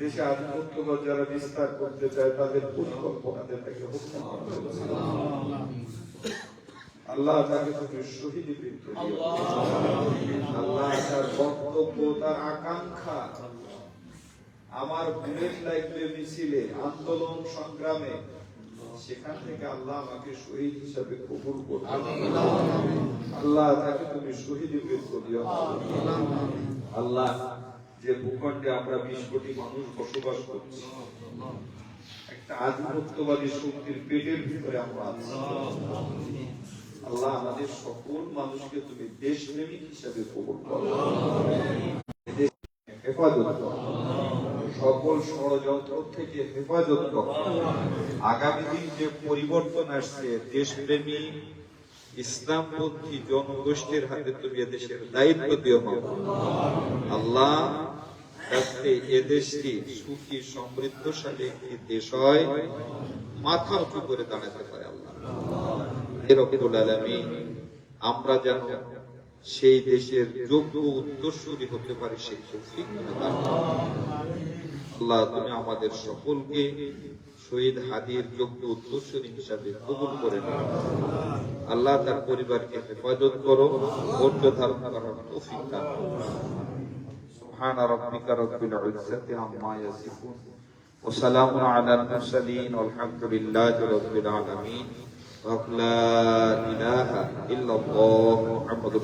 এদেশে আধিপত্যবাদ যারা বিস্তার করতে চায় তাদের পরিকল্পনাতে তাকে হত্যা করতে হবে। আল্লাহ তাকে তুমি শহীদ বৃত্তি দিও। আল্লাহ তার বক্তব্য, তার আকাঙ্ক্ষা আমার বুলেট লাগবে মিছিলে, আন্দোলন সংগ্রামে, সেখান থেকে আল্লাহ আমাকে শহীদ হিসাবে কবুল করো। আল্লাহ তাকে তুমি শহীদ বৃত্তি দিও। আল্লাহ যে ভূখণ্ডে আমরা 20 কোটি মানুষ বসবাস করছি, একটা আধিপত্যবাদী শক্তির পেটের ভিতরে আমরা আছি। আল্লাহ আমাদের সকল মানুষকে তুমি দেশপ্রেমিক হিসাবে কবুল করো, হেফাজত করো, সকল ষড়যন্ত্র থেকে হেফাজত করো। আগামী দিন যে পরিবর্তন আসছে, দেশপ্রেমী ইসলামপন্থী জনগোষ্ঠীর হাতে তুমি এদেশের দায়িত্ব দিও। আল্লাহ যাতে এদেশটি সুখী সমৃদ্ধশালী একটি দেশ হয়, মাথা উঁচু করে দাঁড়াতে পারে। আল্লাহ রব্বুল আলামিন আমরা যেন সেই দেশের যোগ্য উত্তরসূরি হতে পারি, সেই তৌফিক দান করো। আল্লাহ তুমি আমাদের সকলকে শহীদ হাদির যোগ্য উত্তরসূরি হিসাবে কবুল করে নাও। আল্লাহ তার পরিবারকে হেফাজত করো, ধৈর্য ধারণ করার তৌফিক দান করো। سبحان ربك رب العزة عما يصفون وسلام على المرسلين والحمد لله رب العالمين. لا إله إلا الله محمد